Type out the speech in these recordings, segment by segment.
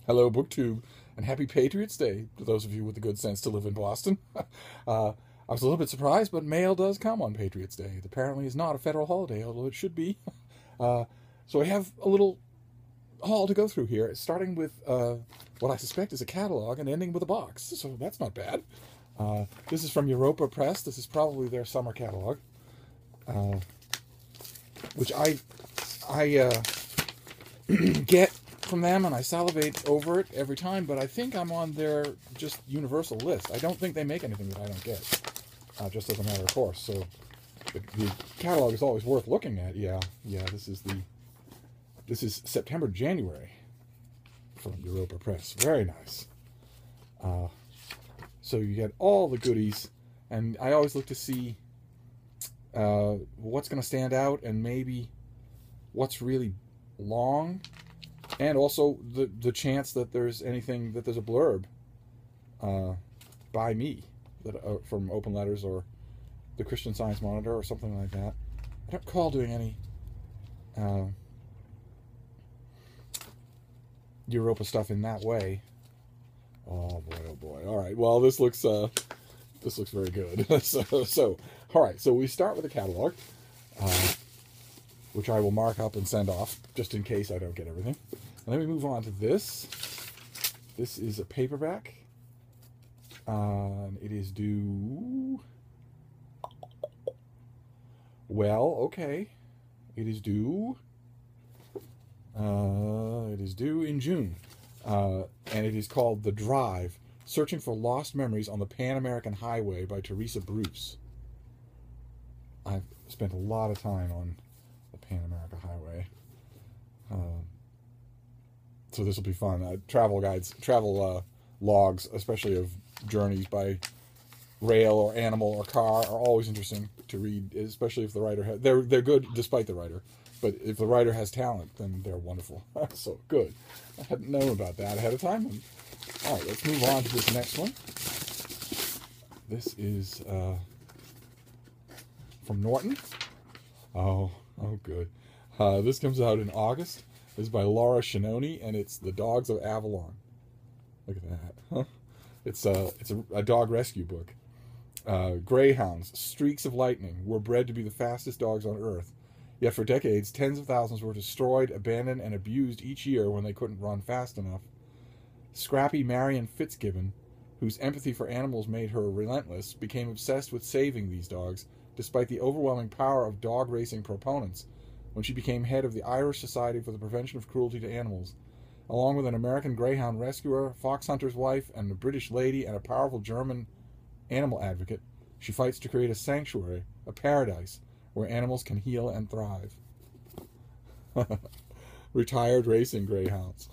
Hello, BookTube, and happy Patriots Day to those of you with the good sense to live in Boston. I was a little bit surprised, but mail does come on Patriots Day. It apparently is not a federal holiday, although it should be. Uh, so I have a little haul to go through here, starting with what I suspect is a catalog and ending with a box. So that's not bad. This is from Europa Press. This is probably their summer catalog, which I get from them, and I salivate over it every time, but I think I'm on their just universal list. I don't think they make anything that I don't get, just as a matter of course. So the catalog is always worth looking at. Yeah, this is September, January from Europa Press. Very nice. So you get all the goodies, and I always look to see what's going to stand out, and maybe what's really long, and also the chance that there's a blurb by me that from Open Letters or the Christian Science Monitor or something like that. I don't recall doing any Europa stuff in that way. Oh boy, oh boy. All right. Well, this looks very good. so all right. So we start with the catalog, which I will mark up and send off just in case I don't get everything. And then we move on to this. This is a paperback. It is due. Well, okay. It is due. It is due in June. And it is called The Drive, Searching for Lost Memories on the Pan American Highway by Teresa Bruce. I've spent a lot of time on the Pan American Highway. So this will be fun. Travel logs, especially of journeys by rail or animal or car, are always interesting to read, especially if the writer has... They're good despite the writer, but if the writer has talent, then they're wonderful. So good. I hadn't known about that ahead of time. All right, let's move on to this next one. This is from Norton. Oh, good. This comes out in August. This is by Laura Shinoni, and it's The Dogs of Avalon. Look at that. Huh? It's a dog rescue book. Greyhounds, streaks of lightning, were bred to be the fastest dogs on Earth. Yet for decades, tens of thousands were destroyed, abandoned, and abused each year when they couldn't run fast enough. Scrappy Marion Fitzgibbon, whose empathy for animals made her relentless, became obsessed with saving these dogs, despite the overwhelming power of dog racing proponents, when she became head of the Irish Society for the Prevention of Cruelty to Animals. Along with an American greyhound rescuer, fox hunter's wife, and a British lady, and a powerful German animal advocate, she fights to create a sanctuary, a paradise, where animals can heal and thrive. Retired racing greyhounds.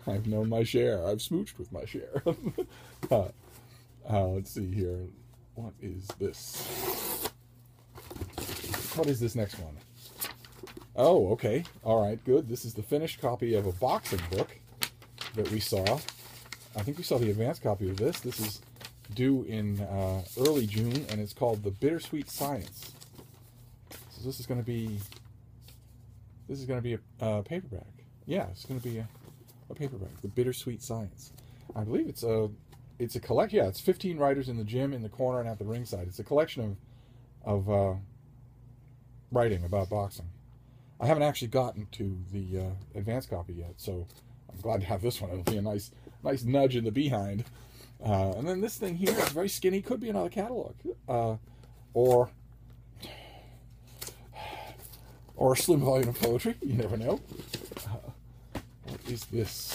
I've known my share. I've smooched with my share. Let's see here. What is this? What is this next one? Oh, okay. All right, good. This is the finished copy of a boxing book that we saw. I think we saw the advanced copy of this. This is due in early June, and it's called The Bittersweet Science. So this is going to be a paperback. Yeah, it's going to be a paperback. The Bittersweet Science. I believe it's a collection. Yeah, it's 15 writers in the gym, in the corner, and at the ringside. It's a collection of writing about boxing. I haven't actually gotten to the advanced copy yet, so I'm glad to have this one. It'll be a nice nudge in the behind. And then this thing here is very skinny. Could be another catalog, or a slim volume of poetry. You never know. What is this?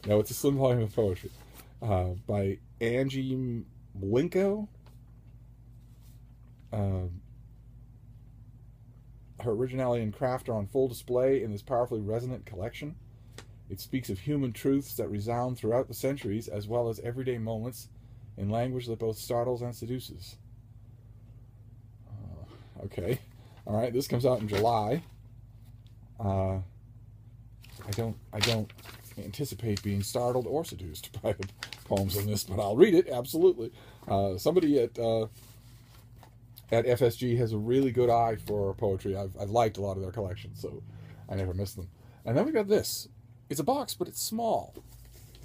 No, it's a slim volume of poetry by Angie Mlinko. Her originality and craft are on full display in this powerfully resonant collection. It speaks of human truths that resound throughout the centuries, as well as everyday moments, in language that both startles and seduces. Okay. All right, this comes out in July. I don't anticipate being startled or seduced by the poems in this, but I'll read it, absolutely. Somebody at FSG has a really good eye for poetry. I've liked a lot of their collections, so I never miss them. And then we got this. it's a box, but it's small.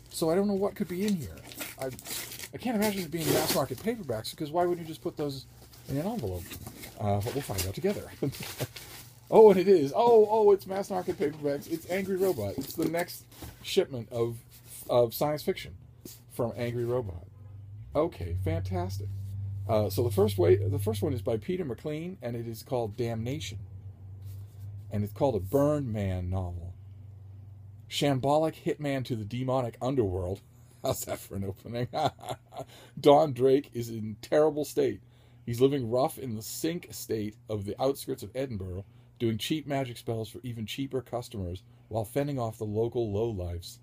So I don't know what could be in here. I can't imagine it being mass market paperbacks, because why wouldn't you just put those in an envelope? But we'll find out together. Oh, and it is. Oh, it's mass market paperbacks. It's Angry Robot. It's the next shipment of science fiction from Angry Robot. Okay, fantastic. So the first one is by Peter McLean, and it is called Damnation. And it's called a Burned Man novel. Shambolic hitman to the demonic underworld. How's that for an opening? Don Drake is in terrible state. He's living rough in the sink estate of the outskirts of Edinburgh, doing cheap magic spells for even cheaper customers while fending off the local lowlifes.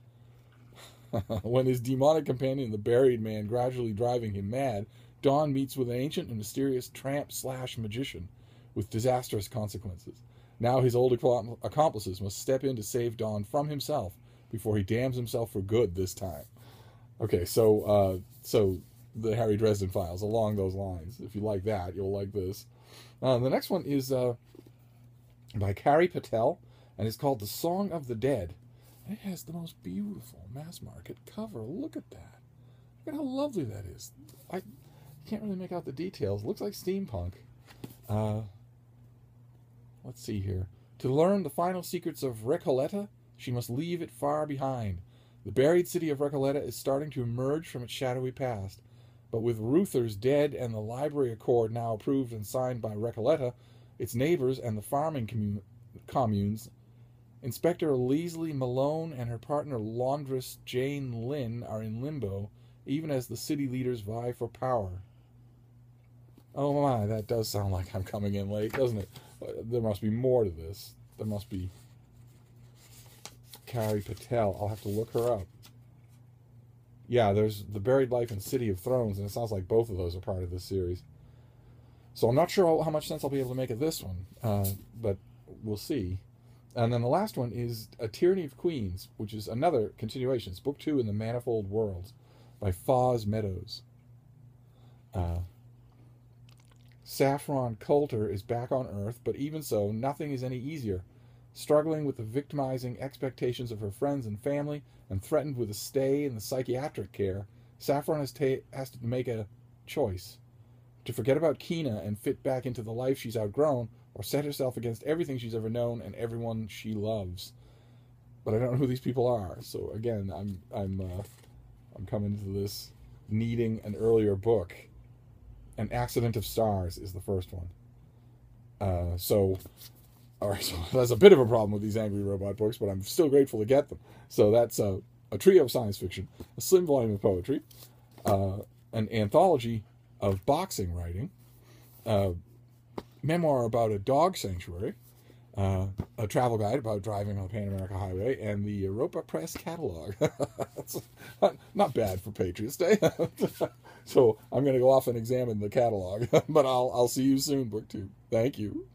When his demonic companion, the Buried Man, gradually driving him mad, Don meets with an ancient and mysterious tramp/magician with disastrous consequences. Now his old accomplices must step in to save Don from himself before he damns himself for good this time. Okay, so the Harry Dresden Files, along those lines. If you like that, you'll like this. The next one is by Carrie Patel, and it's called The Song of the Dead. It has the most beautiful mass market cover. Look at that. Look at how lovely that is. I can't really make out the details. It looks like steampunk. Let's see here. To learn the final secrets of Recoleta, she must leave it far behind. The buried city of Recoleta is starting to emerge from its shadowy past. But with Ruthers dead and the Library Accord now approved and signed by Recoleta, its neighbors and the farming communes, Inspector Leslie Malone and her partner laundress Jane Lynn are in limbo, even as the city leaders vie for power. Oh my, that does sound like I'm coming in late, doesn't it? There must be more to this. There must be Carrie Patel. I'll have to look her up. Yeah, there's The Buried Life and City of Thrones, and it sounds like both of those are part of this series. So I'm not sure how much sense I'll be able to make of this one, but we'll see. And then the last one is A Tyranny of Queens, which is another continuation. It's book 2 in the Manifold Worlds by Foz Meadows. Saffron Coulter is back on Earth, but even so, nothing is any easier. Struggling with the victimizing expectations of her friends and family, and threatened with a stay in the psychiatric care, Saffron has to make a choice. To forget about Kina and fit back into the life she's outgrown, or set herself against everything she's ever known and everyone she loves. But I don't know who these people are, so again, I'm coming to this needing an earlier book. An Accident of Stars is the first one. So that's a bit of a problem with these Angry Robot books, but I'm still grateful to get them. So that's a trio of science fiction, a slim volume of poetry, an anthology of boxing writing, memoir about a dog sanctuary, a travel guide about driving on the Pan America Highway, and the Europa Press catalog. That's not bad for Patriots Day. So I'm going to go off and examine the catalog, but I'll see you soon, book 2. Thank you.